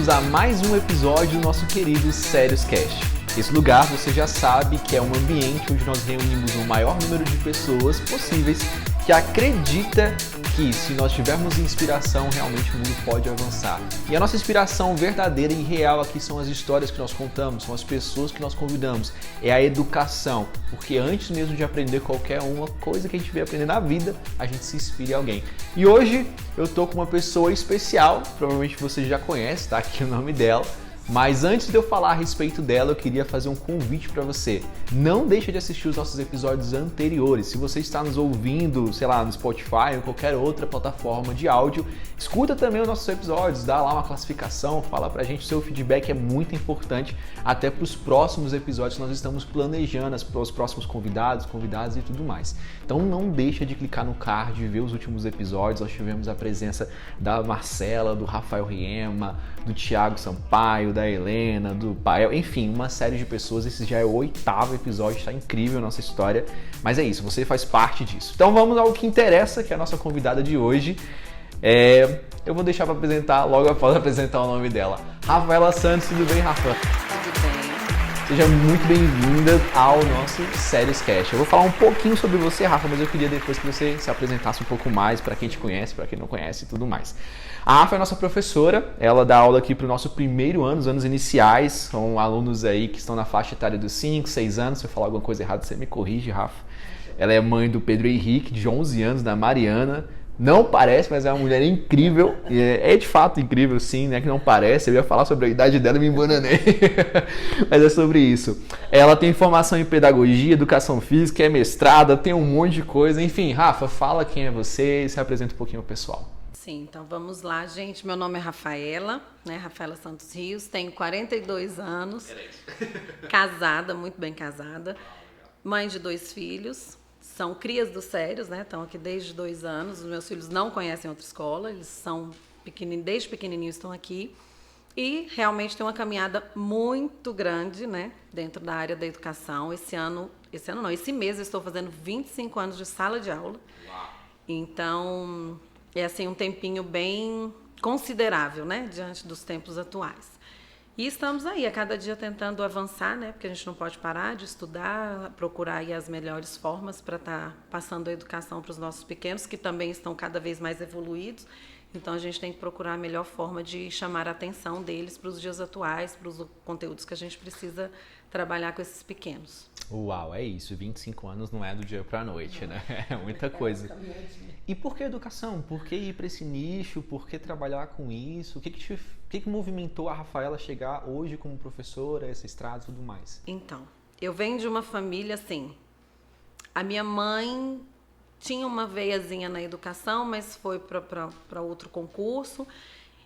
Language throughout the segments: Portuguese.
bem-vindos a mais um episódio do nosso querido Sérios Cast. Esse lugar você já sabe que é um ambiente onde nós reunimos o maior número de pessoas possíveis que acredita que se nós tivermos inspiração, realmente o mundo pode avançar. E a nossa inspiração verdadeira e real aqui são as histórias que nós contamos, são as pessoas que nós convidamos, é a educação. Porque antes mesmo de aprender qualquer uma coisa que a gente vem aprender na vida, a gente se inspira em alguém. E hoje eu tô com uma pessoa especial, provavelmente você já conhece, tá aqui o nome dela. Mas antes de eu falar a respeito dela, eu queria fazer um convite para você. Não deixe de assistir os nossos episódios anteriores. Se você está nos ouvindo, sei lá, no Spotify ou qualquer outra plataforma de áudio, escuta também os nossos episódios, dá lá uma classificação, fala pra gente, o seu feedback é muito importante até para os próximos episódios que nós estamos planejando, os próximos convidados e tudo mais. Então não deixa de clicar no card e ver os últimos episódios. Nós tivemos a presença da Marcela, do Rafael Riema, do Thiago Sampaio, da Helena, do Pael, enfim, uma série de pessoas. Esse já é o 8º episódio, está incrível a nossa história, mas é isso, você faz parte disso. Então vamos ao que interessa, que é a nossa convidada de hoje. Eu vou deixar para apresentar, logo após apresentar o nome dela. Rafaela Santos, tudo bem, Rafa? Tudo bem. Seja muito bem-vinda ao nosso Sérios Cast. Eu vou falar um pouquinho sobre você, Rafa, mas eu queria depois que você se apresentasse um pouco mais para quem te conhece, para quem não conhece e tudo mais. A Rafa é nossa professora, ela dá aula aqui para o nosso primeiro ano, os anos iniciais, são alunos aí que estão na faixa etária dos 5, 6 anos. Se eu falar alguma coisa errada, você me corrige, Rafa. Ela é mãe do Pedro Henrique, de 11 anos, da Mariana. Não parece, mas é uma mulher incrível. E é de fato incrível, sim, né? Que não parece. Eu ia falar sobre a idade dela e me embananei. Mas é sobre isso. Ela tem formação em pedagogia, educação física, é mestrada, tem um monte de coisa. Enfim, Rafa, fala quem é você e se apresenta um pouquinho ao pessoal. Sim, então vamos lá, gente. Meu nome é Rafaela, né? Rafaela Santos Rios, tenho 42 anos, casada, muito bem casada, mãe de 2 filhos. São crias dos Sérios, né? Estão aqui desde 2 anos. Os meus filhos não conhecem outra escola, eles são pequenininhos, desde pequenininhos estão aqui. E realmente tem uma caminhada muito grande, né? Dentro da área da educação. Esse mês eu estou fazendo 25 anos de sala de aula. Então, é assim um tempinho bem considerável, né? Diante dos tempos atuais. E estamos aí, a cada dia tentando avançar, né? Porque a gente não pode parar de estudar, procurar aí as melhores formas para estar passando a educação para os nossos pequenos, que também estão cada vez mais evoluídos. Então, a gente tem que procurar a melhor forma de chamar a atenção deles para os dias atuais, para os conteúdos que a gente precisa trabalhar com esses pequenos. Uau, é isso. 25 anos não é do dia para a noite, né? É muita coisa. E por que educação? Por que ir para esse nicho? Por que trabalhar com isso? O que movimentou a Rafaela chegar hoje como professora, essa estrada e tudo mais? Então, eu venho de uma família assim. A minha mãe tinha uma veiazinha na educação, mas foi para outro concurso.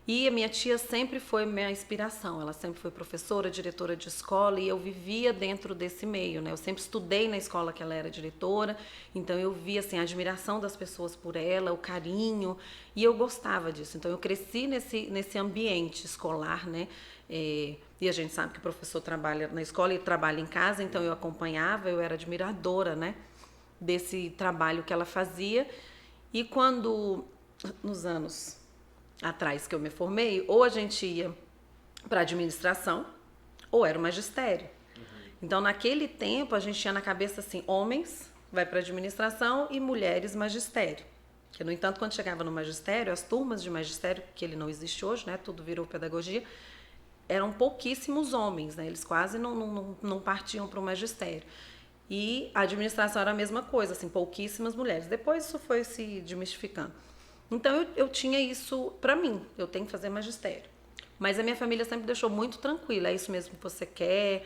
E a minha tia sempre foi minha inspiração. Ela sempre foi professora, diretora de escola, e eu vivia dentro desse meio, né? Eu sempre estudei na escola que ela era diretora, então eu via assim, a admiração das pessoas por ela, o carinho, e eu gostava disso. Então eu cresci nesse ambiente escolar, né? E a gente sabe que o professor trabalha na escola e trabalha em casa, então eu acompanhava, eu era admiradora, né? Desse trabalho que ela fazia. E quando, nos anos atrás que eu me formei, ou a gente ia para administração ou era o magistério. Então, naquele tempo, a gente tinha na cabeça assim, homens vai para administração e mulheres magistério. Que, no entanto, quando chegava no magistério, as turmas de magistério, que ele não existe hoje, né, tudo virou pedagogia, eram pouquíssimos homens, né, eles quase não partiam para o magistério. E a administração era a mesma coisa, assim, pouquíssimas mulheres. Depois isso foi se desmistificando. Então, eu tinha isso para mim, eu tenho que fazer magistério. Mas a minha família sempre deixou muito tranquila, é isso mesmo que você quer,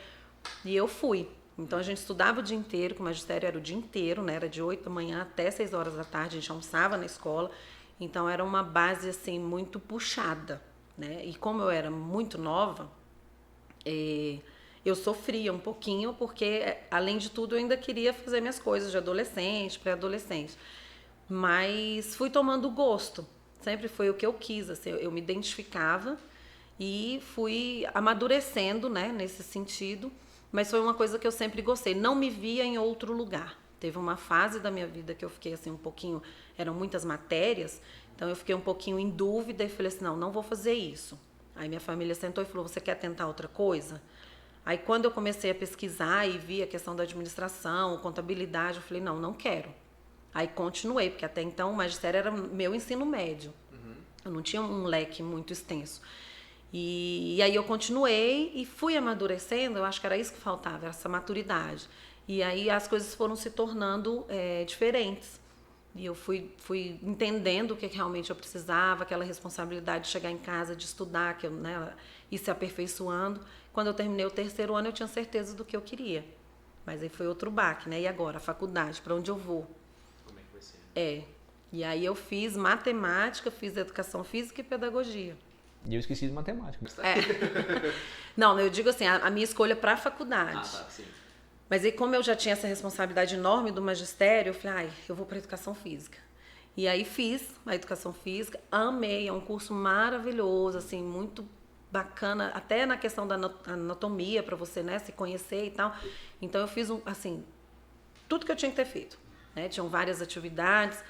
e eu fui. Então, a gente estudava o dia inteiro, que o magistério era o dia inteiro, né? Era de 8 da manhã até 6 horas da tarde, a gente almoçava na escola. Então, era uma base, assim, muito puxada, né? E como eu era muito nova, eu sofria um pouquinho, porque, além de tudo, eu ainda queria fazer minhas coisas de adolescente, pré-adolescente. Mas fui tomando gosto, sempre foi o que eu quis, assim, eu me identificava e fui amadurecendo, né, nesse sentido, mas foi uma coisa que eu sempre gostei, não me via em outro lugar. Teve uma fase da minha vida que eu fiquei assim um pouquinho, eram muitas matérias, então eu fiquei um pouquinho em dúvida e falei assim, não vou fazer isso. Aí minha família sentou e falou, você quer tentar outra coisa? Aí quando eu comecei a pesquisar e vi a questão da administração, contabilidade, eu falei, não quero. Aí continuei, porque até então o magistério era meu ensino médio. Eu não tinha um leque muito extenso. E aí eu continuei e fui amadurecendo, eu acho que era isso que faltava, essa maturidade. E aí as coisas foram se tornando diferentes. E eu fui entendendo o que realmente eu precisava, aquela responsabilidade de chegar em casa, de estudar, que eu, né, ir se aperfeiçoando. Quando eu terminei o terceiro ano, eu tinha certeza do que eu queria. Mas aí foi outro baque, né? E agora, a faculdade, para onde eu vou? Como é que vai ser? E aí eu fiz matemática, fiz educação física e pedagogia. E eu esqueci de matemática. Não, eu digo assim, a minha escolha para a faculdade. Tá, sim. Mas aí, como eu já tinha essa responsabilidade enorme do magistério, eu falei, eu vou para educação física. E aí fiz a educação física, amei, é um curso maravilhoso, assim, muito bacana, até na questão da anatomia, para você, né, se conhecer e tal. Então eu fiz, assim, tudo que eu tinha que ter feito, né? Tinham várias atividades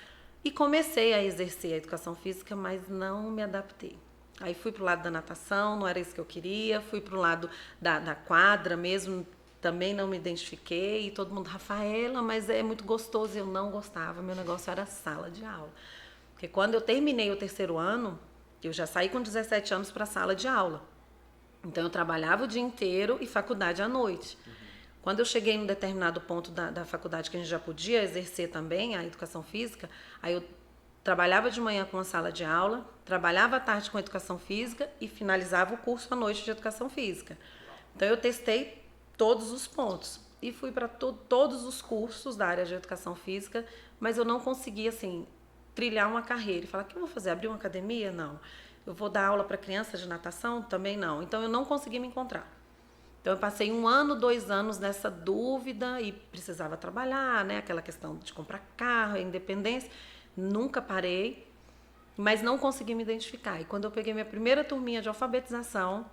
e comecei a exercer a educação física, mas não me adaptei. Aí fui pro lado da natação, não era isso que eu queria, fui pro lado da quadra mesmo, também não me identifiquei, e todo mundo, Rafaela, mas é muito gostoso. Eu não gostava, meu negócio era sala de aula. Porque quando eu terminei o terceiro ano, eu já saí com 17 anos para a sala de aula. Então eu trabalhava o dia inteiro e faculdade à noite. Quando eu cheguei num determinado ponto da faculdade que a gente já podia exercer também a educação física, aí eu trabalhava de manhã com a sala de aula, trabalhava à tarde com a educação física e finalizava o curso à noite de educação física. Então eu testei todos os pontos e fui para todos os cursos da área de educação física, mas eu não conseguia, assim, trilhar uma carreira e falar, o que eu vou fazer? Abrir uma academia? Não. Eu vou dar aula para crianças de natação? Também não. Então eu não consegui me encontrar. Então eu passei 1 ano, 2 anos nessa dúvida e precisava trabalhar, né? Aquela questão de comprar carro, independência. Nunca parei, mas não consegui me identificar. E quando eu peguei minha primeira turminha de alfabetização,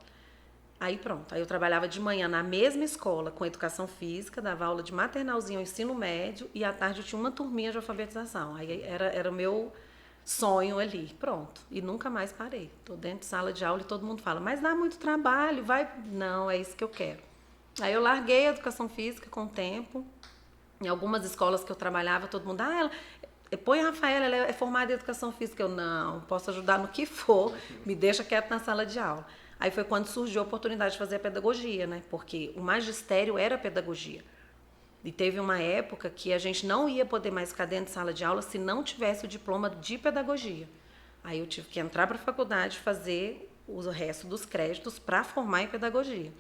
aí pronto, aí eu trabalhava de manhã na mesma escola com educação física, dava aula de maternalzinho ao ensino médio e à tarde eu tinha uma turminha de alfabetização. Aí era o meu sonho ali, pronto. E nunca mais parei. Tô dentro de sala de aula e todo mundo fala, mas dá muito trabalho, vai... Não, é isso que eu quero. Aí eu larguei a educação física com o tempo. Em algumas escolas que eu trabalhava, todo mundo, ela... Põe a Rafaela, ela é formada em educação física. Eu, não, posso ajudar no que for, me deixa quieto na sala de aula. Aí foi quando surgiu a oportunidade de fazer a pedagogia, né? Porque o magistério era pedagogia. E teve uma época que a gente não ia poder mais ficar dentro de sala de aula se não tivesse o diploma de pedagogia. Aí eu tive que entrar para a faculdade, fazer o resto dos créditos para formar em pedagogia.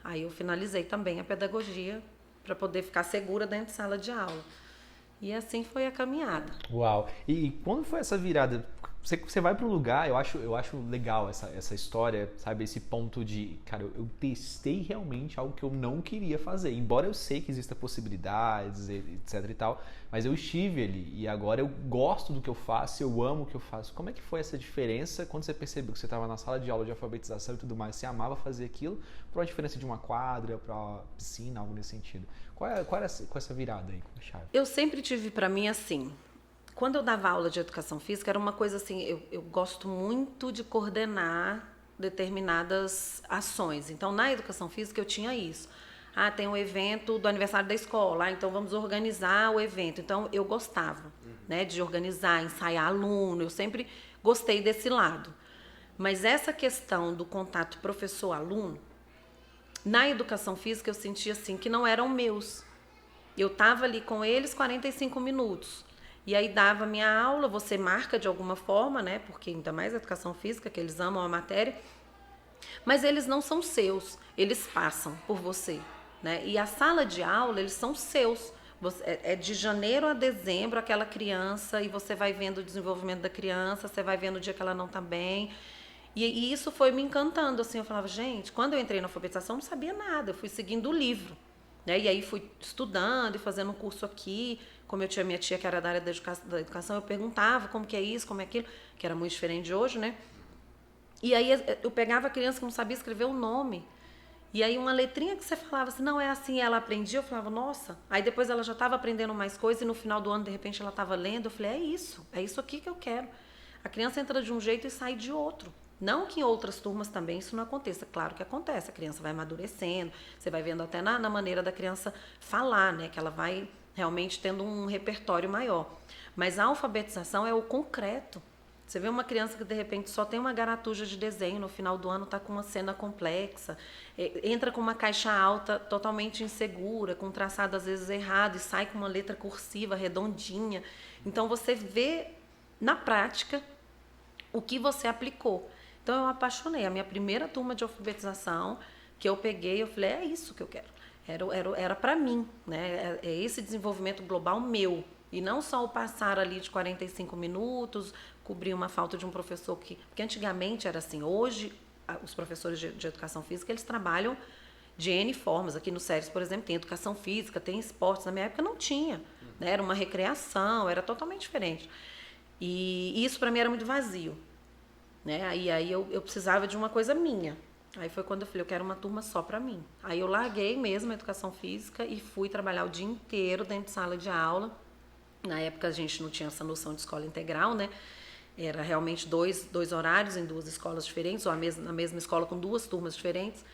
Aí eu finalizei também a pedagogia para poder ficar segura dentro de sala de aula. E assim foi a caminhada. Uau! E quando foi essa virada? Você vai para um lugar, eu acho legal essa história, sabe? Esse ponto de, cara, eu testei realmente algo que eu não queria fazer. Embora eu sei que existam possibilidades, etc e tal, mas eu estive ali e agora eu gosto do que eu faço, eu amo o que eu faço. Como é que foi essa diferença quando você percebeu que você estava na sala de aula de alfabetização e tudo mais, você amava fazer aquilo, para a diferença de uma quadra, para uma piscina, algo nesse sentido? Qual era essa virada aí, com a chave? Eu sempre tive para mim assim... Quando eu dava aula de educação física, era uma coisa assim, eu gosto muito de coordenar determinadas ações. Então, na educação física, eu tinha isso. Tem um evento do aniversário da escola, então vamos organizar o evento. Então, eu gostava, né, de organizar, ensaiar aluno, eu sempre gostei desse lado. Mas essa questão do contato professor-aluno, na educação física, eu sentia assim, que não eram meus. Eu estava ali com eles 45 minutos. E aí dava minha aula, você marca de alguma forma, né? Porque ainda mais a educação física, que eles amam a matéria. Mas eles não são seus, eles passam por você, né? E a sala de aula, eles são seus. É de janeiro a dezembro aquela criança e você vai vendo o desenvolvimento da criança, você vai vendo o dia que ela não está bem. E isso foi me encantando, assim. Eu falava, gente, quando eu entrei na alfabetização, eu não sabia nada, eu fui seguindo o livro. Né? E aí fui estudando e fazendo um curso aqui. Como eu tinha minha tia que era da área da educação, eu perguntava como que é isso, como é aquilo, que era muito diferente de hoje, né? E aí eu pegava a criança que não sabia escrever o nome. E aí uma letrinha que você falava assim, não é assim, ela aprendia, eu falava, nossa. Aí depois ela já estava aprendendo mais coisas e no final do ano, de repente, ela estava lendo. Eu falei, é isso aqui que eu quero. A criança entra de um jeito e sai de outro. Não que em outras turmas também isso não aconteça. Claro que acontece, a criança vai amadurecendo, você vai vendo até na maneira da criança falar, né? Que ela vai realmente tendo um repertório maior. Mas a alfabetização é o concreto. Você vê uma criança que de repente só tem uma garatuja de desenho, no final do ano está com uma cena complexa, entra com uma caixa alta totalmente insegura, com um traçado às vezes errado e sai com uma letra cursiva redondinha. Então você vê na prática o que você aplicou. Então eu apaixonei. A minha primeira turma de alfabetização que eu peguei, eu falei, é isso que eu quero. Era para mim, né? É esse desenvolvimento global meu. E não só o passar ali de 45 minutos, cobrir uma falta de um professor porque antigamente era assim. Hoje, os professores de educação física, eles trabalham de N formas. Aqui no SERES, por exemplo, tem educação física, tem esportes. Na minha época não tinha, né? Era uma recreação, era totalmente diferente. E isso para mim era muito vazio, né? E aí eu precisava de uma coisa minha. Aí foi quando eu falei, eu quero uma turma só para mim. Aí eu larguei mesmo a educação física e fui trabalhar o dia inteiro dentro de sala de aula. Na época a gente não tinha essa noção de escola integral, né? Era realmente dois horários em duas escolas diferentes, ou na mesma escola com duas turmas diferentes.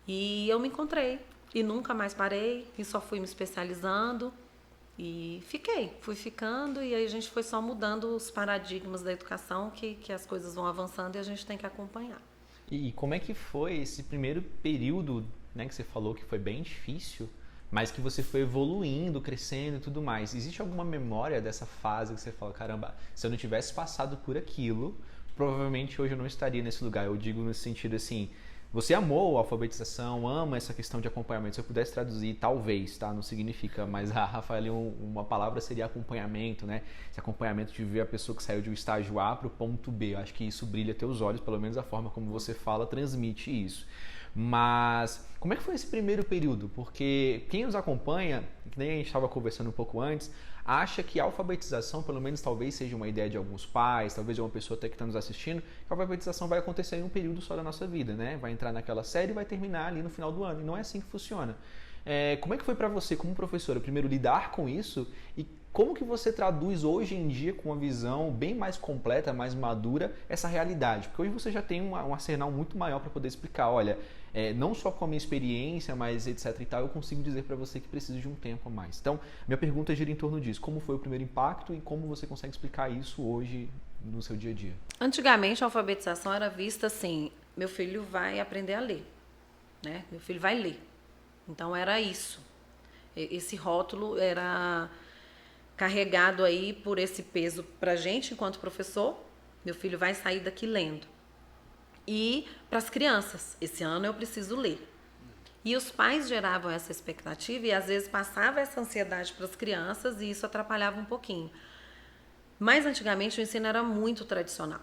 E eu me encontrei. E nunca mais parei, e só fui me especializando. E fui ficando, e aí a gente foi só mudando os paradigmas da educação, que as coisas vão avançando e a gente tem que acompanhar. E como é que foi esse primeiro período, né, que você falou que foi bem difícil, mas que você foi evoluindo, crescendo e tudo mais? Existe alguma memória dessa fase que você fala, caramba, se eu não tivesse passado por aquilo, provavelmente hoje eu não estaria nesse lugar? Eu digo nesse sentido assim, você amou a alfabetização, ama essa questão de acompanhamento. Se eu pudesse traduzir, talvez, tá? Não significa, mas a Rafaela, uma palavra seria acompanhamento, né? Esse acompanhamento de ver a pessoa que saiu de um estágio A para o ponto B. Eu acho que isso brilha teus olhos, pelo menos a forma como você fala transmite isso. Mas como é que foi esse primeiro período? Porque quem nos acompanha, que nem a gente estava conversando um pouco antes, acha que a alfabetização, pelo menos talvez seja uma ideia de alguns pais, talvez de uma pessoa até que está nos assistindo, que a alfabetização vai acontecer em um período só da nossa vida, né? Vai entrar naquela série e vai terminar ali no final do ano. E não é assim que funciona. Como é que foi para você, como professora, primeiro lidar com isso e como que você traduz hoje em dia com uma visão bem mais completa, mais madura, essa realidade? Porque hoje você já tem um arsenal muito maior para poder explicar, olha, não só com a minha experiência, mas etc e tal, eu consigo dizer para você que precisa de um tempo a mais. Então, minha pergunta gira em torno disso. Como foi o primeiro impacto e como você consegue explicar isso hoje no seu dia a dia? Antigamente, a alfabetização era vista assim, meu filho vai aprender a ler, né? Meu filho vai ler. Então, era isso. Esse rótulo era carregado aí por esse peso pra gente, enquanto professor. Meu filho vai sair daqui lendo. E para as crianças, esse ano eu preciso ler. E os pais geravam essa expectativa e às vezes passava essa ansiedade para as crianças e isso atrapalhava um pouquinho. Mas antigamente o ensino era muito tradicional,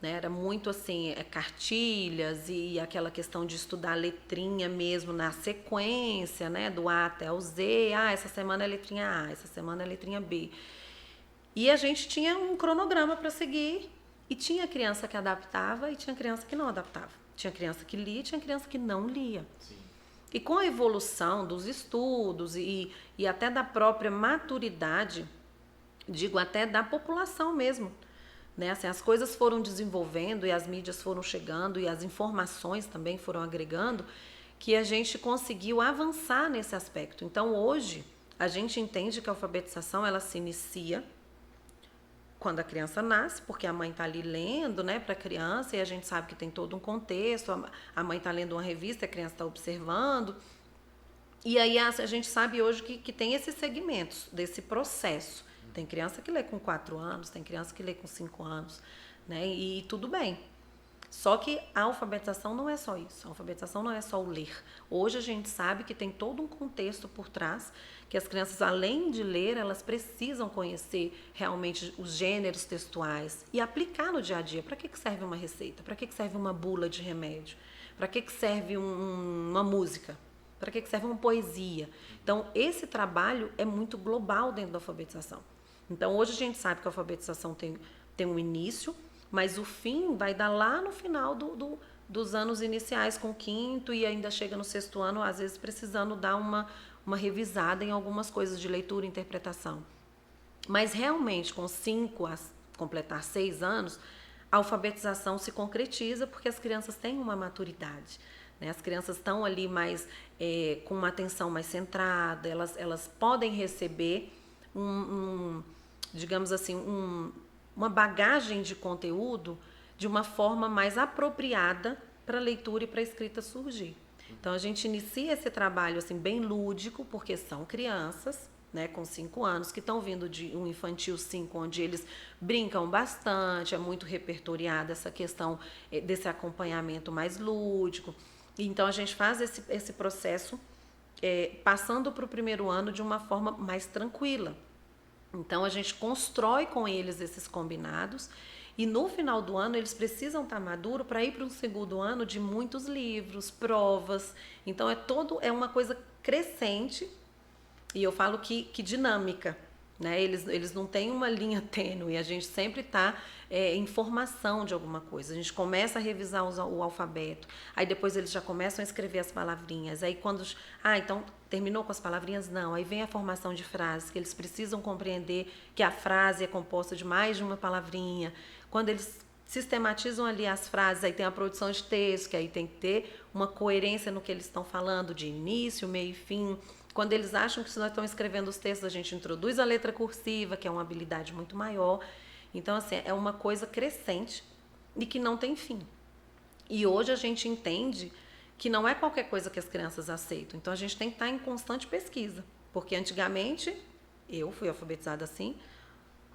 né? Era muito assim, cartilhas e aquela questão de estudar letrinha mesmo na sequência, né? Do A até o Z. Essa semana é letrinha A, essa semana é letrinha B. E a gente tinha um cronograma para seguir. E tinha criança que adaptava e tinha criança que não adaptava. Tinha criança que lia e tinha criança que não lia. Sim. E com a evolução dos estudos e até da própria maturidade, digo até da população mesmo, né? Assim, as coisas foram desenvolvendo e as mídias foram chegando e as informações também foram agregando, que a gente conseguiu avançar nesse aspecto. Então hoje a gente entende que a alfabetização ela se inicia quando a criança nasce, porque a mãe está ali lendo, né, para a criança, e a gente sabe que tem todo um contexto, a mãe está lendo uma revista, a criança está observando, e aí a gente sabe hoje que tem esses segmentos desse processo. Tem criança que lê com 4 anos, tem criança que lê com 5 anos, né, e tudo bem. Só que a alfabetização não é só isso, a alfabetização não é só o ler. Hoje a gente sabe que tem todo um contexto por trás, que as crianças, além de ler, elas precisam conhecer realmente os gêneros textuais e aplicar no dia a dia. Para que serve uma receita? Para que serve uma bula de remédio? Para que serve uma música? Para que serve uma poesia? Então, esse trabalho é muito global dentro da alfabetização. Então, hoje a gente sabe que a alfabetização tem um início, mas o fim vai dar lá no final dos anos iniciais, com o 5º, e ainda chega no 6º ano, às vezes precisando dar uma revisada em algumas coisas de leitura e interpretação. Mas realmente, com 5 a completar 6 anos, a alfabetização se concretiza porque as crianças têm uma maturidade, né? As crianças estão ali mais com uma atenção mais centrada, elas podem receber digamos assim, uma bagagem de conteúdo de uma forma mais apropriada para a leitura e para a escrita surgir. Então a gente inicia esse trabalho assim bem lúdico, porque são crianças, né, com 5 anos, que estão vindo de um infantil 5, onde eles brincam bastante, é muito repertoriada essa questão desse acompanhamento mais lúdico. Então a gente faz esse processo passando para o primeiro ano de uma forma mais tranquila. Então a gente constrói com eles esses combinados e no final do ano eles precisam estar maduros para ir para um segundo ano de muitos livros, provas. Então é uma coisa crescente e eu falo que dinâmica, né? Eles não têm uma linha tênue, a gente sempre está em formação de alguma coisa. A gente começa a revisar o alfabeto, aí depois eles já começam a escrever as palavrinhas. Aí quando... então terminou com as palavrinhas? Não. Aí vem a formação de frases, que eles precisam compreender que a frase é composta de mais de uma palavrinha. Quando eles sistematizam ali as frases, aí tem a produção de texto, que aí tem que ter uma coerência no que eles estão falando, de início, meio e fim. Quando eles acham que se nós estamos escrevendo os textos, a gente introduz a letra cursiva, que é uma habilidade muito maior. Então, assim, é uma coisa crescente e que não tem fim. E hoje a gente entende que não é qualquer coisa que as crianças aceitam. Então, a gente tem que estar em constante pesquisa. Porque antigamente, eu fui alfabetizada assim,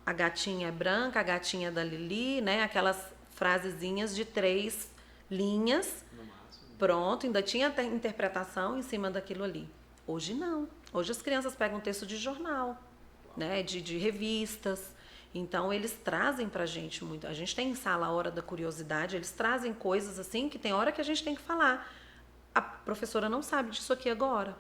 a gatinha é branca, a gatinha é da Lili, né? Aquelas frasezinhas de 3 linhas. No máximo. Pronto, ainda tinha interpretação em cima daquilo ali. Hoje não. Hoje as crianças pegam texto de jornal, né? De revistas. Então, eles trazem pra gente muito. A gente tem em sala a hora da curiosidade, eles trazem coisas assim que tem hora que a gente tem que falar. A professora não sabe disso aqui agora.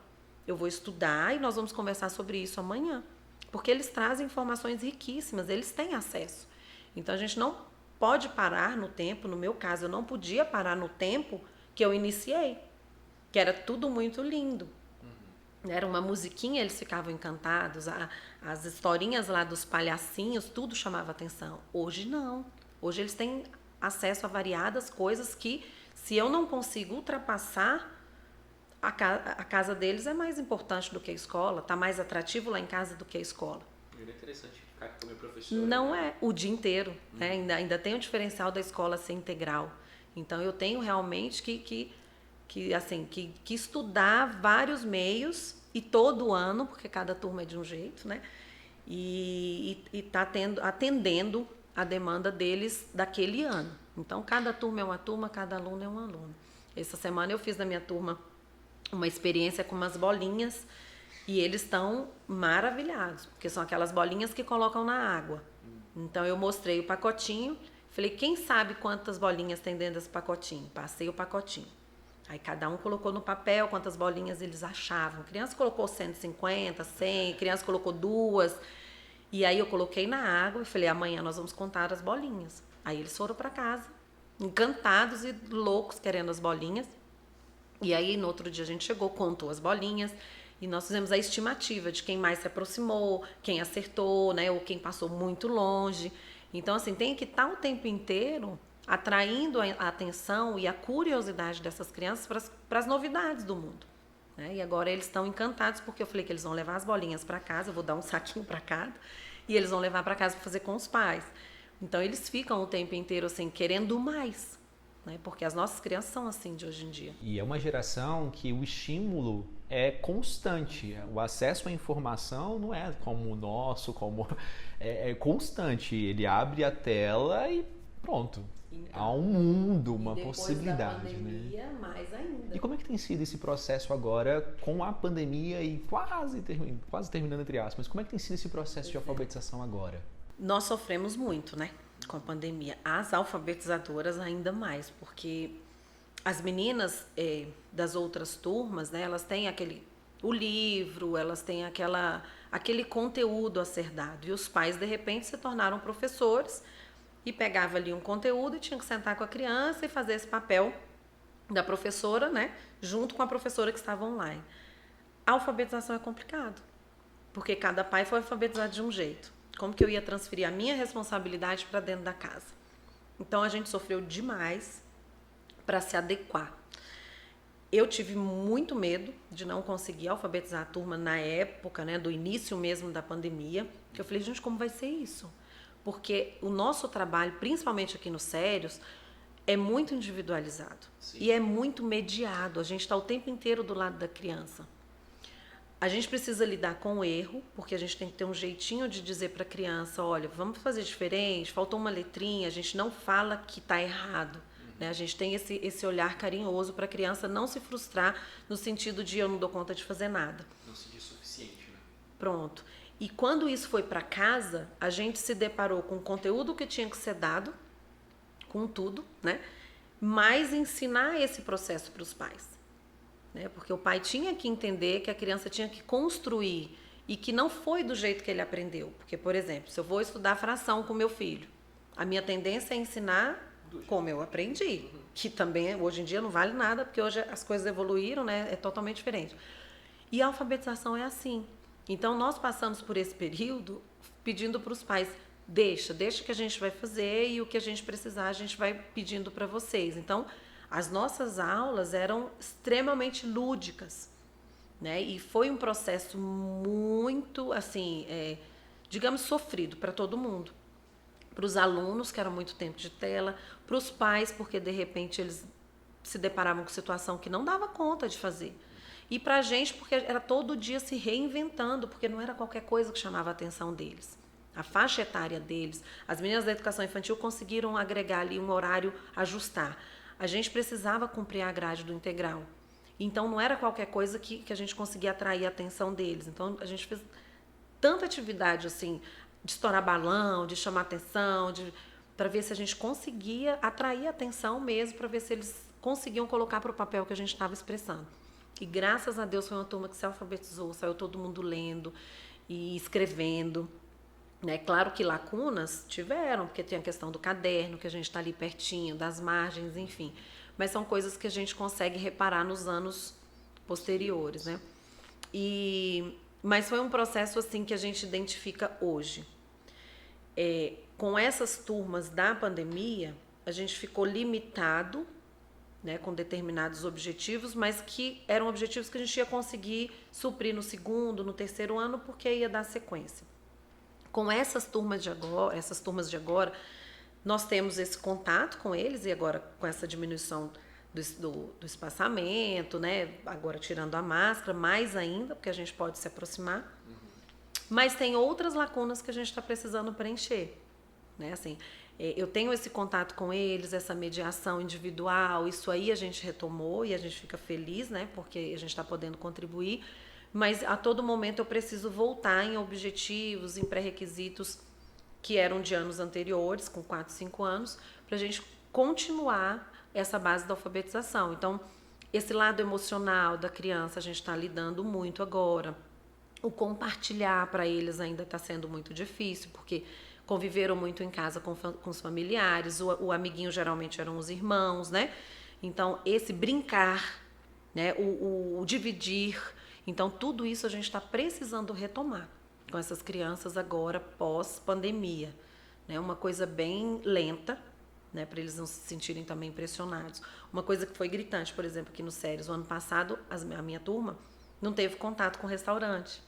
Eu vou estudar e nós vamos conversar sobre isso amanhã. Porque eles trazem informações riquíssimas, eles têm acesso. Então, a gente não pode parar no tempo. No meu caso, eu não podia parar no tempo que eu iniciei, que era tudo muito lindo. Era uma musiquinha, eles ficavam encantados, as historinhas lá dos palhacinhos, tudo chamava atenção. Hoje não. Hoje eles têm acesso a variadas coisas que, se eu não consigo ultrapassar, a casa deles é mais importante do que a escola, está mais atrativo lá em casa do que a escola. É interessante ficar como professora. Não é o dia inteiro, né? Ainda tem o diferencial da escola ser integral. Então eu tenho realmente que estudar vários meios e todo ano, porque cada turma é de um jeito, né? E tá atendendo a demanda deles daquele ano. Então, cada turma é uma turma, cada aluno é um aluno. Essa semana eu fiz na minha turma uma experiência com umas bolinhas e eles estão maravilhados, porque são aquelas bolinhas que colocam na água. Então, eu mostrei o pacotinho, falei, quem sabe quantas bolinhas tem dentro desse pacotinho? Passei o pacotinho. Aí cada um colocou no papel quantas bolinhas eles achavam. Criança colocou 150, 100, criança colocou 2. E aí eu coloquei na água e falei, amanhã nós vamos contar as bolinhas. Aí eles foram para casa, encantados e loucos querendo as bolinhas. E aí no outro dia a gente chegou, contou as bolinhas e nós fizemos a estimativa de quem mais se aproximou, quem acertou, né, ou quem passou muito longe. Então, assim, tem que estar o tempo inteiro atraindo a atenção e a curiosidade dessas crianças para as novidades do mundo, né? E agora eles estão encantados porque eu falei que eles vão levar as bolinhas para casa, eu vou dar um saquinho para cada, e eles vão levar para casa para fazer com os pais. Então eles ficam o tempo inteiro assim, querendo mais, né? Porque as nossas crianças são assim de hoje em dia. E é uma geração que o estímulo é constante, o acesso à informação não é como o nosso, é constante, ele abre a tela e pronto. Então, há um mundo, uma possibilidade. Depois da pandemia, né? Mais ainda. E como é que tem sido esse processo agora com a pandemia e quase terminando entre aspas, mas como é que tem sido esse processo de alfabetização agora? Nós sofremos muito, né, com a pandemia. As alfabetizadoras ainda mais, porque as meninas das outras turmas, né, elas têm o livro, elas têm aquele conteúdo a ser dado. E os pais, de repente, se tornaram professores e pegava ali um conteúdo e tinha que sentar com a criança e fazer esse papel da professora, né, junto com a professora que estava online. A alfabetização é complicado, porque cada pai foi alfabetizado de um jeito. Como que eu ia transferir a minha responsabilidade para dentro da casa? Então a gente sofreu demais para se adequar. Eu tive muito medo de não conseguir alfabetizar a turma na época, né, do início mesmo da pandemia. Eu falei, gente, como vai ser isso? Porque o nosso trabalho, principalmente aqui no Sérios, é muito individualizado. Sim. E é muito mediado. A gente está o tempo inteiro do lado da criança. A gente precisa lidar com o erro, porque a gente tem que ter um jeitinho de dizer para a criança, olha, vamos fazer diferente, faltou uma letrinha, a gente não fala que está errado. Né? A gente tem esse olhar carinhoso para a criança não se frustrar no sentido de eu não dou conta de fazer nada. Não se diz suficiente, né? Pronto. E quando isso foi para casa, a gente se deparou com o conteúdo que tinha que ser dado, com tudo, né? Mas ensinar esse processo para os pais. Né? Porque o pai tinha que entender que a criança tinha que construir e que não foi do jeito que ele aprendeu. Porque, por exemplo, se eu vou estudar fração com meu filho, a minha tendência é ensinar como eu aprendi, que também hoje em dia não vale nada, porque hoje as coisas evoluíram, né? É totalmente diferente. E a alfabetização é assim. Então, nós passamos por esse período pedindo para os pais, deixa que a gente vai fazer e o que a gente precisar a gente vai pedindo para vocês. Então, as nossas aulas eram extremamente lúdicas, né? E foi um processo muito, assim, digamos, sofrido para todo mundo. Para os alunos, que era muito tempo de tela, para os pais, porque de repente eles se deparavam com situação que não dava conta de fazer. E para a gente, porque era todo dia se reinventando, porque não era qualquer coisa que chamava a atenção deles. A faixa etária deles, as meninas da educação infantil conseguiram agregar ali um horário, ajustar. A gente precisava cumprir a grade do integral. Então, não era qualquer coisa que a gente conseguia atrair a atenção deles. Então, a gente fez tanta atividade, assim, de estourar balão, de chamar atenção, para ver se a gente conseguia atrair a atenção mesmo, para ver se eles conseguiam colocar para o papel que a gente estava expressando. E, graças a Deus, foi uma turma que se alfabetizou, saiu todo mundo lendo e escrevendo. Né? Claro que lacunas tiveram, porque tem a questão do caderno, que a gente está ali pertinho, das margens, enfim. Mas são coisas que a gente consegue reparar nos anos posteriores. Né? Mas foi um processo assim que a gente identifica hoje. Com essas turmas da pandemia, a gente ficou limitado, né, com determinados objetivos, mas que eram objetivos que a gente ia conseguir suprir no segundo, no terceiro ano, porque ia dar sequência. Com essas turmas de agora, nós temos esse contato com eles, e agora com essa diminuição do espaçamento, né? Agora tirando a máscara, mais ainda, porque a gente pode se aproximar. Uhum. Mas tem outras lacunas que a gente está precisando preencher. Né? Assim, eu tenho esse contato com eles, essa mediação individual, isso aí a gente retomou e a gente fica feliz, né? Porque a gente está podendo contribuir. Mas a todo momento eu preciso voltar em objetivos, em pré-requisitos que eram de anos anteriores, com 4, 5 anos, para a gente continuar essa base da alfabetização. Então, esse lado emocional da criança a gente está lidando muito agora. O compartilhar para eles ainda está sendo muito difícil, porque conviveram muito em casa com os familiares, o amiguinho geralmente eram os irmãos, né? Então, esse brincar, né? O dividir. Então, tudo isso a gente está precisando retomar com essas crianças agora, pós-pandemia. Né? Uma coisa bem lenta, né? Para eles não se sentirem também impressionados. Uma coisa que foi gritante, por exemplo, aqui no Sérios, o ano passado, a minha turma não teve contato com o restaurante,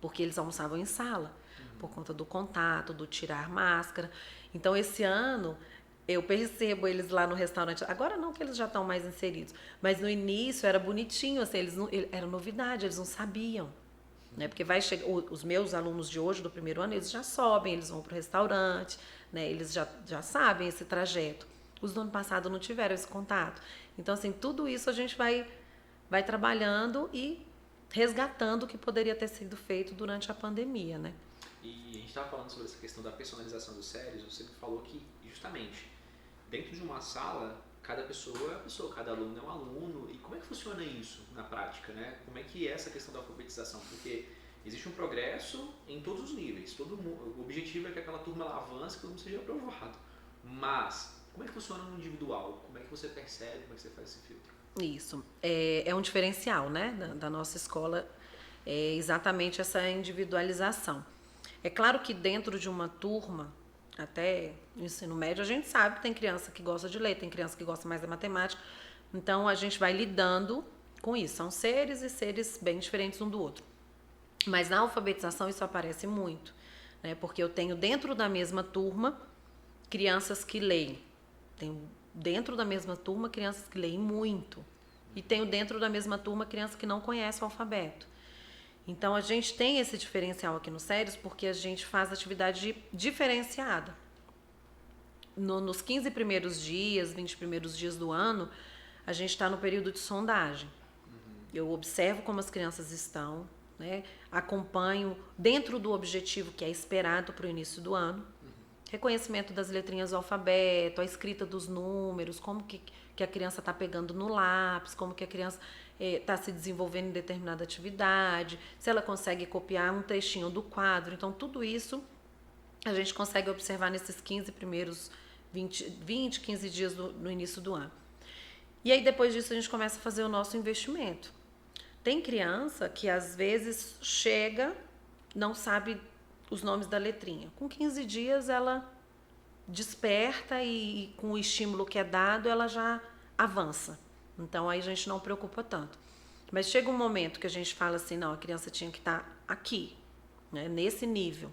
porque eles almoçavam em sala, por conta do contato, do tirar máscara. Então, esse ano, eu percebo eles lá no restaurante, agora não que eles já estão mais inseridos, mas no início era bonitinho, assim, era novidade, eles não sabiam. Né? Porque vai chegar, os meus alunos de hoje, do primeiro ano, eles já sobem, eles vão para o restaurante, né? Eles já sabem esse trajeto. Os do ano passado não tiveram esse contato. Então, assim, tudo isso a gente vai trabalhando e resgatando o que poderia ter sido feito durante a pandemia, né? E a gente estava falando sobre essa questão da personalização dos séries, você me falou que, justamente, dentro de uma sala, cada pessoa é a pessoa, cada aluno é um aluno. E como é que funciona isso na prática, né? Como é que é essa questão da alfabetização? Porque existe um progresso em todos os níveis. Todo mundo, o objetivo é que aquela turma ela avance, que todo mundo seja aprovado. Mas, como é que funciona no individual? Como é que você percebe, como é que você faz esse filtro? Isso. É um diferencial, né, da nossa escola, exatamente essa individualização. É claro que dentro de uma turma até o ensino médio, a gente sabe que tem criança que gosta de ler, tem criança que gosta mais da matemática. Então, a gente vai lidando com isso. São seres e seres bem diferentes um do outro. Mas na alfabetização isso aparece muito, né? Porque eu tenho dentro da mesma turma crianças que leem. Tenho dentro da mesma turma crianças que leem muito. E tenho dentro da mesma turma crianças que não conhecem o alfabeto. Então, a gente tem esse diferencial aqui no Sérios porque a gente faz atividade diferenciada. Nos 15 primeiros dias, 20 primeiros dias do ano, a gente está no período de sondagem. Eu observo como as crianças estão, né? Acompanho dentro do objetivo que é esperado para o início do ano. Reconhecimento das letrinhas do alfabeto, a escrita dos números, como que a criança está pegando no lápis, como que a criança está se desenvolvendo em determinada atividade, se ela consegue copiar um trechinho do quadro. Então, tudo isso a gente consegue observar nesses 15 primeiros 20 15 dias no início do ano. E aí, depois disso, a gente começa a fazer o nosso investimento. Tem criança que, às vezes, chega, não sabe os nomes da letrinha. Com 15 dias, ela desperta e com o estímulo que é dado, ela já avança. Então, aí a gente não preocupa tanto. Mas chega um momento que a gente fala assim, não, a criança tinha que estar aqui, né, nesse nível.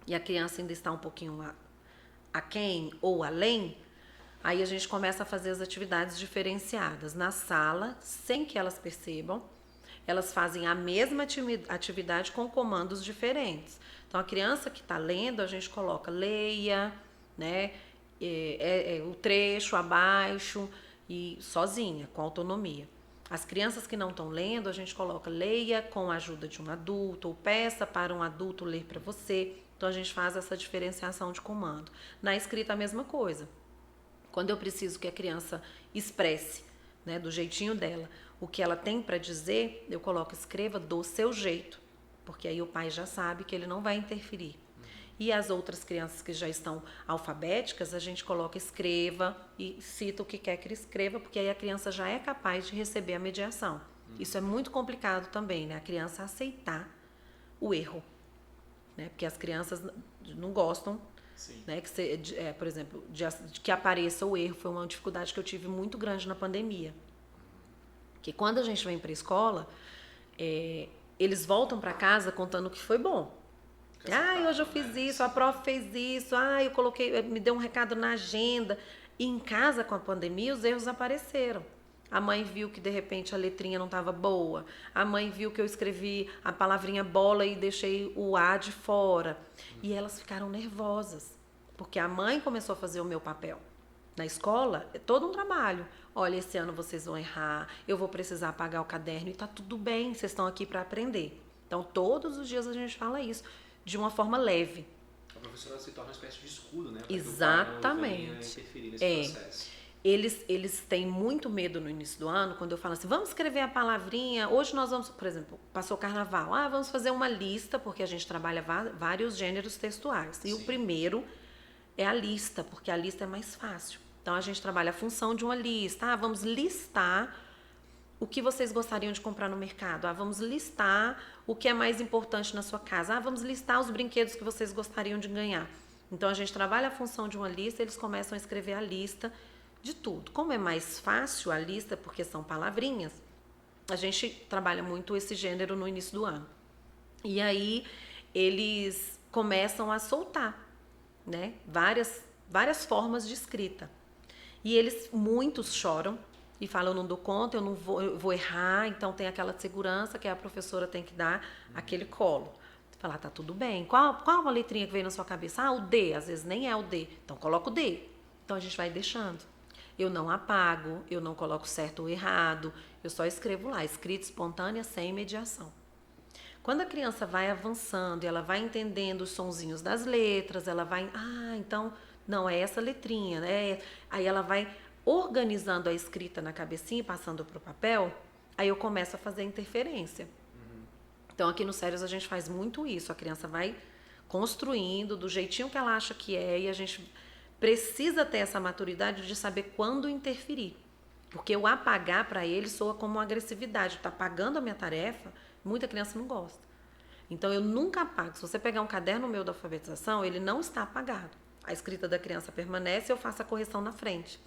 E a criança ainda está um pouquinho aquém ou além. Aí a gente começa a fazer as atividades diferenciadas na sala, sem que elas percebam. Elas fazem a mesma atividade com comandos diferentes. Então, a criança que está lendo, a gente coloca leia, né, o trecho abaixo e sozinha, com autonomia. As crianças que não estão lendo, a gente coloca leia com a ajuda de um adulto ou peça para um adulto ler para você. Então, a gente faz essa diferenciação de comando. Na escrita, a mesma coisa. Quando eu preciso que a criança expresse, né, do jeitinho dela, o que ela tem para dizer, eu coloco escreva do seu jeito, porque aí o pai já sabe que ele não vai interferir. E as outras crianças que já estão alfabéticas, a gente coloca escreva e cita o que quer que ele escreva, porque aí a criança já é capaz de receber a mediação. Isso é muito complicado também, né? A criança aceitar o erro, né? Porque as crianças não gostam. Sim. Né, por exemplo, que apareça o erro. Foi uma dificuldade que eu tive muito grande na pandemia. Que quando a gente vem para a escola, eles voltam para casa contando que foi bom. Hoje eu fiz isso, a prof fez isso, me deu um recado na agenda. E em casa, com a pandemia, os erros apareceram. A mãe viu que, de repente, a letrinha não estava boa. A mãe viu que eu escrevi a palavrinha bola e deixei o A de fora. E elas ficaram nervosas, porque a mãe começou a fazer o meu papel. Na escola, é todo um trabalho. Olha, esse ano vocês vão errar, eu vou precisar apagar o caderno e tá tudo bem, vocês estão aqui para aprender. Então, todos os dias a gente fala isso, de uma forma leve. A professora se torna uma espécie de escudo, né? Exatamente. Interferir nesse processo. Eles têm muito medo no início do ano, quando eu falo assim, vamos escrever a palavrinha, hoje nós vamos, por exemplo, passou o carnaval, vamos fazer uma lista, porque a gente trabalha vários gêneros textuais. E o primeiro é a lista, porque a lista é mais fácil. Então, a gente trabalha a função de uma lista. Vamos listar o que vocês gostariam de comprar no mercado. Vamos listar o que é mais importante na sua casa. Vamos listar os brinquedos que vocês gostariam de ganhar. Então, a gente trabalha a função de uma lista, eles começam a escrever a lista de tudo. Como é mais fácil a lista, porque são palavrinhas, a gente trabalha muito esse gênero no início do ano. E aí, eles começam a soltar, né, várias formas de escrita. E muitos choram e falam, eu não dou conta, eu vou errar, então tem aquela segurança que a professora tem que dar aquele colo. Falar, tá tudo bem. Qual a letrinha que veio na sua cabeça? O D, às vezes nem é o D. Então coloca o D. Então a gente vai deixando. Eu não apago, eu não coloco certo ou errado, eu só escrevo lá, escrita espontânea, sem mediação. Quando a criança vai avançando, ela vai entendendo os sonzinhos das letras, ela vai, então, não, é essa letrinha, né? Aí ela vai organizando a escrita na cabecinha e passando para o papel, aí eu começo a fazer interferência. Então, aqui no Sérios a gente faz muito isso, a criança vai construindo do jeitinho que ela acha que é, e a gente precisa ter essa maturidade de saber quando interferir. Porque o apagar para ele soa como uma agressividade. Está apagando a minha tarefa, muita criança não gosta. Então, eu nunca apago. Se você pegar um caderno meu da alfabetização, ele não está apagado. a escrita da criança permanece, eu faço a correção na frente.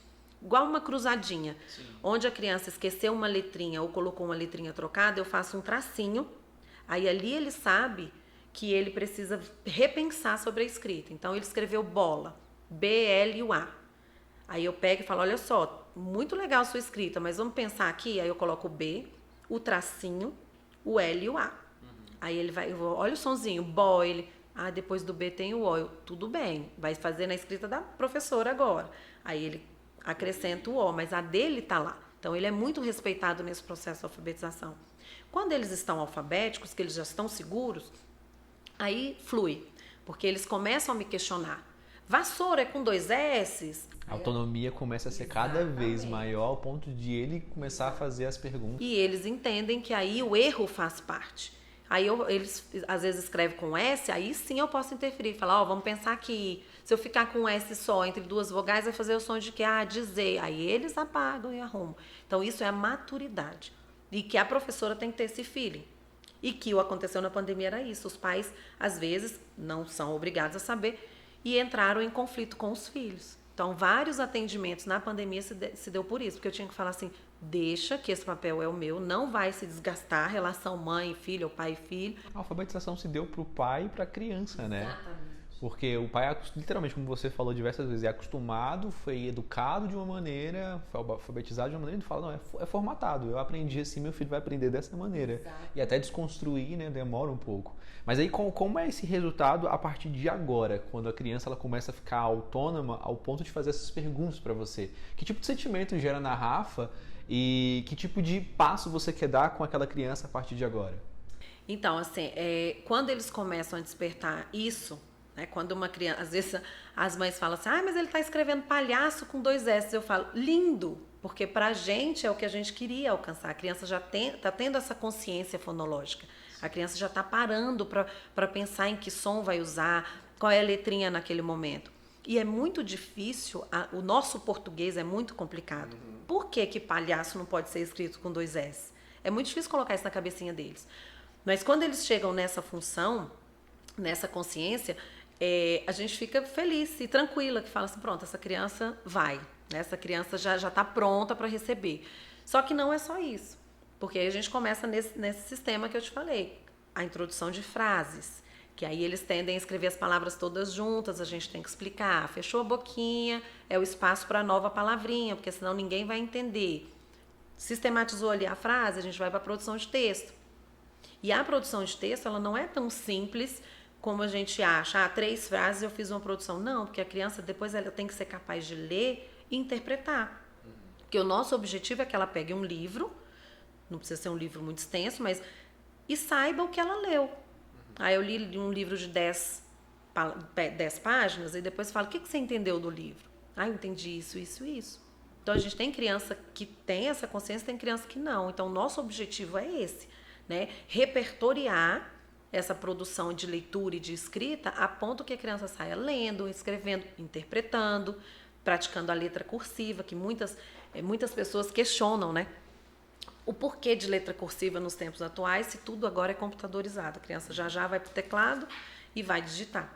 Igual uma cruzadinha. Sim. Onde a criança esqueceu uma letrinha ou colocou uma letrinha trocada, eu faço um tracinho. Aí ali ele sabe que ele precisa repensar sobre a escrita. Então ele escreveu bola, B-L-U-A. Aí eu pego e falo, olha só, muito legal a sua escrita, mas vamos pensar aqui. Aí eu coloco o B, o tracinho, o L e o A. Aí ele vai, olha o sonzinho, bo, ele... depois do B tem o O. Tudo bem, vai fazer na escrita da professora agora. Aí ele acrescenta o O, mas a dele tá lá. Então ele é muito respeitado nesse processo de alfabetização. Quando eles estão alfabéticos, que eles já estão seguros, aí flui, porque eles começam a me questionar. Vassoura é com 2 S's? A autonomia começa a ser cada vez maior ao ponto de ele começar a fazer as perguntas. E eles entendem que aí o erro faz parte. Aí eles às vezes escrevem com S, aí sim eu posso interferir. Falar, vamos pensar que se eu ficar com S só entre 2 vogais, vai fazer o som de que? De Z. Aí eles apagam e arrumam. Então isso é a maturidade. E que a professora tem que ter esse feeling. E que o aconteceu na pandemia era isso. Os pais, às vezes, não são obrigados a saber e entraram em conflito com os filhos. Então, vários atendimentos na pandemia se deu por isso. Porque eu tinha que falar assim, deixa que esse papel é o meu, não vai se desgastar a relação mãe e filho ou pai e filho. A alfabetização se deu para o pai e para a criança, né? Exatamente. Porque o pai, literalmente, como você falou diversas vezes, é acostumado, foi educado de uma maneira, foi alfabetizado de uma maneira, ele fala, não, é formatado, eu aprendi assim, meu filho vai aprender dessa maneira. Exato. E até desconstruir, né, demora um pouco. Mas aí, como é esse resultado a partir de agora, quando a criança ela começa a ficar autônoma ao ponto de fazer essas perguntas para você? Que tipo de sentimento gera na Rafa e que tipo de passo você quer dar com aquela criança a partir de agora? Então, assim, quando eles começam a despertar isso, né, quando uma criança, às vezes as mães falam assim, mas ele está escrevendo palhaço com 2 S. Eu falo, lindo, porque pra gente é o que a gente queria alcançar. A criança já está tendo essa consciência fonológica. A criança já está parando para pensar em que som vai usar, qual é a letrinha naquele momento. E é muito difícil, o nosso português é muito complicado. Por que palhaço não pode ser escrito com 2 S? É muito difícil colocar isso na cabecinha deles. Mas quando eles chegam nessa função, nessa consciência, a gente fica feliz e tranquila, que fala assim, pronto, essa criança vai, né? Essa criança já está pronta para receber. Só que não é só isso, porque aí a gente começa nesse sistema que eu te falei, a introdução de frases, que aí eles tendem a escrever as palavras todas juntas, a gente tem que explicar, fechou a boquinha, é o espaço para a nova palavrinha, porque senão ninguém vai entender. Sistematizou ali a frase, a gente vai para a produção de texto. E a produção de texto, ela não é tão simples como a gente acha. 3 frases eu fiz uma produção. Não, porque a criança depois ela tem que ser capaz de ler e interpretar. Porque o nosso objetivo é que ela pegue um livro, não precisa ser um livro muito extenso, mas e saiba o que ela leu. Aí eu li um livro de 10 páginas e depois falo, o que você entendeu do livro? Eu entendi isso, isso e isso. Então a gente tem criança que tem essa consciência, tem criança que não. Então o nosso objetivo é esse, né? Repertoriar essa produção de leitura e de escrita a ponto que a criança saia lendo, escrevendo, interpretando, praticando a letra cursiva, que muitas pessoas questionam, né? O porquê de letra cursiva nos tempos atuais, se tudo agora é computadorizado. A criança já vai para o teclado e vai digitar.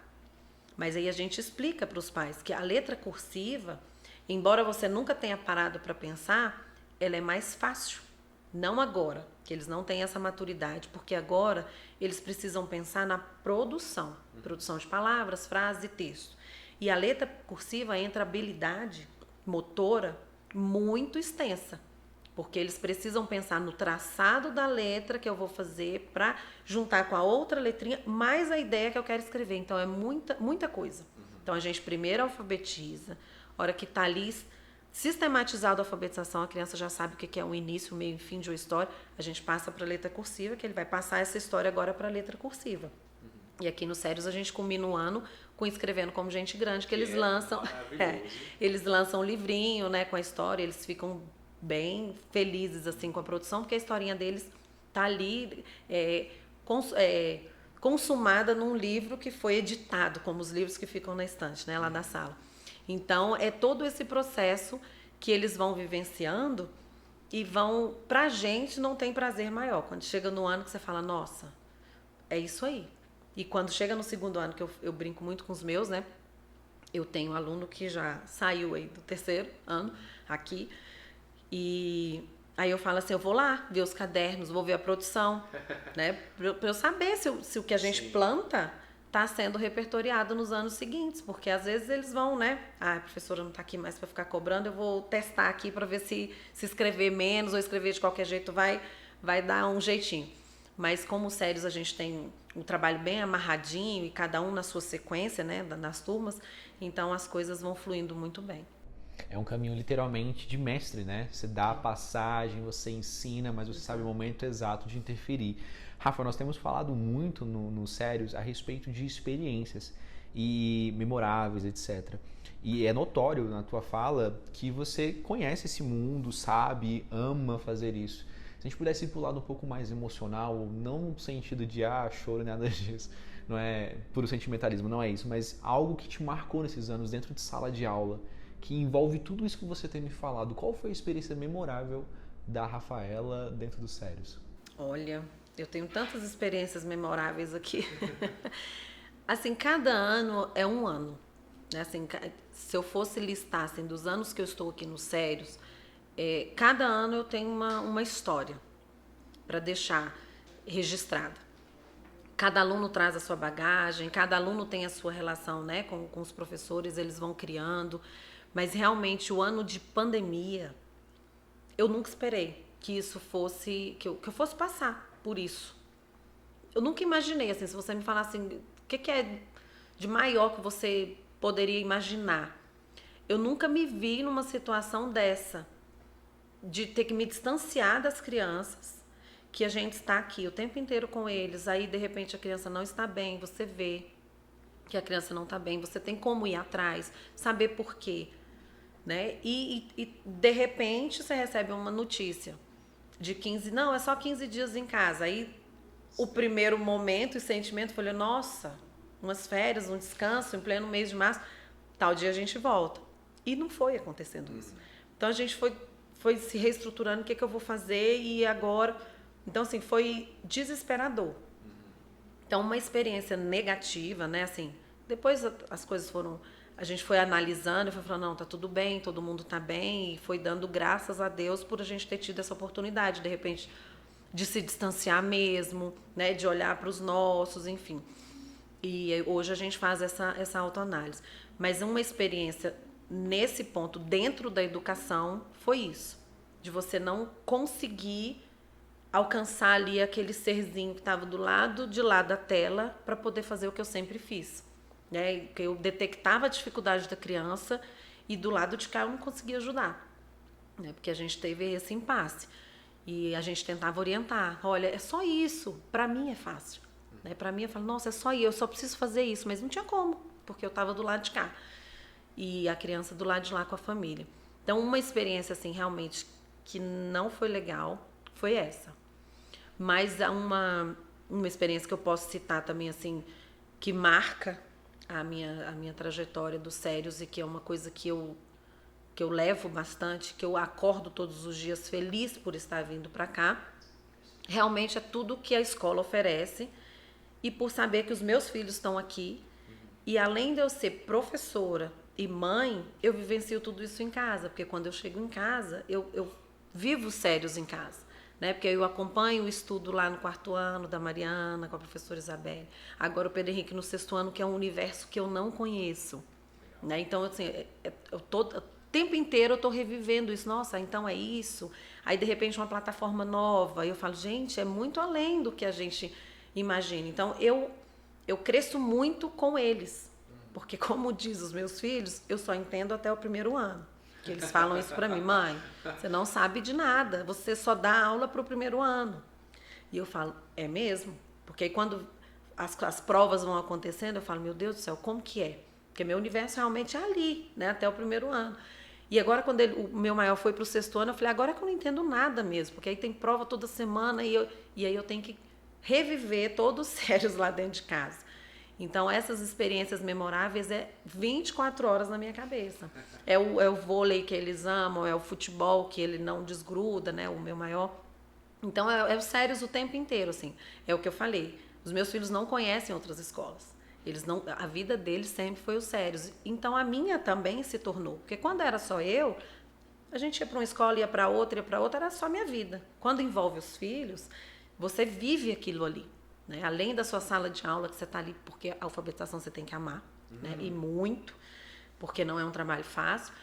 Mas aí a gente explica para os pais que a letra cursiva, embora você nunca tenha parado para pensar, ela é mais fácil. Não agora, que eles não têm essa maturidade, porque agora eles precisam pensar na produção de palavras, frases e texto. E a letra cursiva entra habilidade motora muito extensa, porque eles precisam pensar no traçado da letra que eu vou fazer para juntar com a outra letrinha, mais a ideia que eu quero escrever. Então é muita coisa. Então a gente primeiro alfabetiza, a hora que está ali sistematizado a alfabetização, a criança já sabe o que é o início, o meio e o fim de uma história, a gente passa para a letra cursiva, que ele vai passar essa história agora para a letra cursiva. E aqui no Sérios a gente combina o ano com Escrevendo como Gente Grande, que eles lançam. Eles lançam um livrinho, né, com a história, eles ficam bem felizes assim com a produção, porque a historinha deles tá ali consumada num livro que foi editado, como os livros que ficam na estante, né, lá na sala. Então, é todo esse processo que eles vão vivenciando e pra gente não tem prazer maior. Quando chega no ano que você fala, nossa, é isso aí. E quando chega no segundo ano, que eu brinco muito com os meus, né? Eu tenho um aluno que já saiu aí do 3º ano aqui, e aí eu falo assim, eu vou lá ver os cadernos, vou ver a produção, né? Pra eu saber se o que a gente planta está sendo repertoriado nos anos seguintes, porque às vezes eles vão, né? Ah, a professora não está aqui mais para ficar cobrando, eu vou testar aqui para ver se escrever menos ou escrever de qualquer jeito vai dar um jeitinho. Mas como sérios a gente tem um trabalho bem amarradinho e cada um na sua sequência, né, nas turmas, então as coisas vão fluindo muito bem. É um caminho literalmente de mestre, né? Você dá a passagem, você ensina, mas você sabe o momento exato de interferir. Rafa, nós temos falado muito no Sérios a respeito de experiências e memoráveis, etc. E é notório na tua fala que você conhece esse mundo, sabe, ama fazer isso. Se a gente pudesse ir para o lado um pouco mais emocional, não no sentido de choro, nada disso, não é puro sentimentalismo, não é isso, mas algo que te marcou nesses anos dentro de sala de aula, que envolve tudo isso que você tem me falado. Qual foi a experiência memorável da Rafaela dentro dos Sérios? Olha, eu tenho tantas experiências memoráveis aqui. Assim, cada ano é um ano. Né? Assim, se eu fosse listar assim, dos anos que eu estou aqui nos Sérios, cada ano eu tenho uma história para deixar registrada. Cada aluno traz a sua bagagem, cada aluno tem a sua relação, né, com os professores, eles vão criando. Mas realmente o ano de pandemia, eu nunca esperei que isso fosse, que eu fosse passar por isso. Eu nunca imaginei, assim, se você me falar assim, o que é de maior que você poderia imaginar? Eu nunca me vi numa situação dessa, de ter que me distanciar das crianças, que a gente está aqui o tempo inteiro com eles, aí de repente a criança não está bem, você vê que a criança não está bem, você tem como ir atrás, saber por quê, né? E de repente você recebe uma notícia de 15, não, é só 15 dias em casa. Aí o primeiro momento e sentimento foi, nossa, umas férias, um descanso em pleno mês de março, tal dia a gente volta. E não foi acontecendo isso. Então a gente foi se reestruturando, o que eu vou fazer e agora... Então, assim, foi desesperador. Então, uma experiência negativa, né, assim, depois as coisas foram... A gente foi analisando e foi falando, não, tá tudo bem, todo mundo tá bem, e foi dando graças a Deus por a gente ter tido essa oportunidade, de repente, de se distanciar mesmo, né, de olhar para os nossos, enfim. E hoje a gente faz essa autoanálise. Mas uma experiência nesse ponto, dentro da educação, foi isso. De você não conseguir alcançar ali aquele serzinho que estava do lado de lá da tela para poder fazer o que eu sempre fiz. Né? Eu detectava a dificuldade da criança e do lado de cá eu não conseguia ajudar. Né? Porque a gente teve esse impasse. E a gente tentava orientar. Olha, é só isso. Para mim é fácil. Né? Para mim eu falo, nossa, é só isso. Eu só preciso fazer isso. Mas não tinha como, porque eu estava do lado de cá. E a criança do lado de lá com a família. Então, uma experiência assim realmente que não foi legal foi essa. Mas uma experiência que eu posso citar também, assim, que marca a minha trajetória dos Sérios e que é uma coisa que eu levo bastante, que eu acordo todos os dias feliz por estar vindo para cá, realmente é tudo que a escola oferece e por saber que os meus filhos estão aqui e além de eu ser professora e mãe, eu vivencio tudo isso em casa, porque quando eu chego em casa, eu vivo Sérios em casa. Né? Porque eu acompanho o estudo lá no 4º ano da Mariana, com a professora Isabelle. Agora o Pedro Henrique no 6º ano, que é um universo que eu não conheço. Né? Então, assim, o tempo inteiro eu estou revivendo isso. Nossa, então é isso. Aí, de repente, uma plataforma nova. E eu falo, gente, é muito além do que a gente imagina. Então, eu cresço muito com eles. Porque, como diz os meus filhos, eu só entendo até o 1º ano. Que eles falam isso para mim, mãe, você não sabe de nada, você só dá aula para o 1º ano. E eu falo, é mesmo? Porque aí quando as provas vão acontecendo, eu falo, meu Deus do céu, como que é? Porque meu universo realmente é ali, né, até o 1º ano. E agora, quando o meu maior foi para o 6º ano, eu falei, agora que eu não entendo nada mesmo, porque aí tem prova toda semana e aí eu tenho que reviver todos os Sérios lá dentro de casa. Então, essas experiências memoráveis é 24 horas na minha cabeça. É o vôlei que eles amam, é o futebol que ele não desgruda, né? O meu maior. Então, é o Sérios o tempo inteiro, assim. É o que eu falei. Os meus filhos não conhecem outras escolas. A vida deles sempre foi os sérios. Então a minha também se tornou. Porque quando era só eu, a gente ia para uma escola, ia para outra, era só minha vida. Quando envolve os filhos, você vive aquilo ali. Né? Além da sua sala de aula, que você está ali, porque a alfabetização você tem que amar, né? E muito, porque não é um trabalho fácil.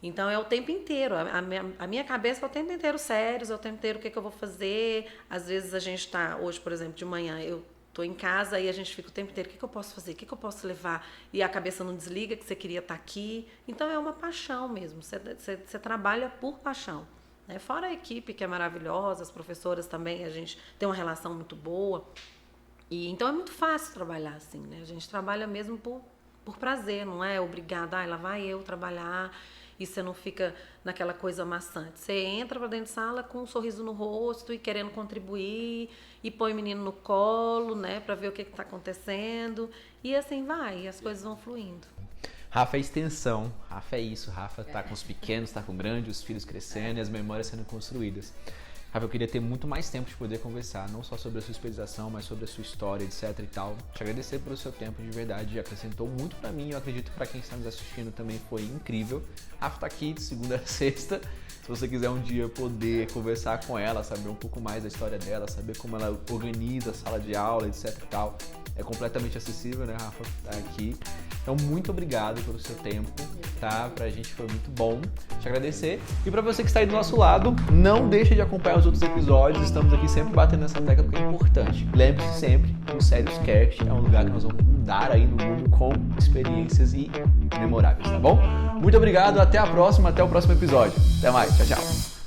Então é o tempo inteiro, a minha cabeça é o tempo inteiro sérios, é o tempo inteiro o que eu vou fazer. Às vezes a gente está, hoje por exemplo, de manhã, eu estou em casa e a gente fica o tempo inteiro, o que eu posso fazer, o que eu posso levar? E a cabeça não desliga que você queria estar aqui. Então é uma paixão mesmo, você trabalha por paixão. Né? Fora a equipe que é maravilhosa, as professoras também, a gente tem uma relação muito boa. E então é muito fácil trabalhar assim, né? A gente trabalha mesmo por prazer, não é obrigada, lá vai eu trabalhar. E você não fica naquela coisa maçante. Você entra para dentro de sala com um sorriso no rosto e querendo contribuir, e põe o menino no colo, né, para ver o que está acontecendo. E assim vai, e as coisas vão fluindo. Rafa é extensão, Rafa é isso, Rafa tá com os pequenos, tá com grandes, os filhos crescendo e as memórias sendo construídas. Rafa, eu queria ter muito mais tempo de poder conversar, não só sobre a sua especialização, mas sobre a sua história, etc e tal. Te agradecer pelo seu tempo, de verdade, acrescentou muito pra mim, eu acredito que pra quem está nos assistindo também foi incrível. Rafa tá aqui de segunda a sexta, se você quiser um dia poder conversar com ela, saber um pouco mais da história dela, saber como ela organiza a sala de aula, etc e tal, é completamente acessível, né, Rafa, tá aqui. Então, muito obrigado pelo seu tempo, tá? Pra gente foi muito bom te agradecer. E pra você que está aí do nosso lado, não deixe de acompanhar os outros episódios. Estamos aqui sempre batendo nessa tecla porque é importante. Lembre-se sempre que o Sérios Cast é um lugar que nós vamos mudar aí no mundo com experiências memoráveis, tá bom? Muito obrigado, até a próxima, até o próximo episódio. Até mais, tchau, tchau.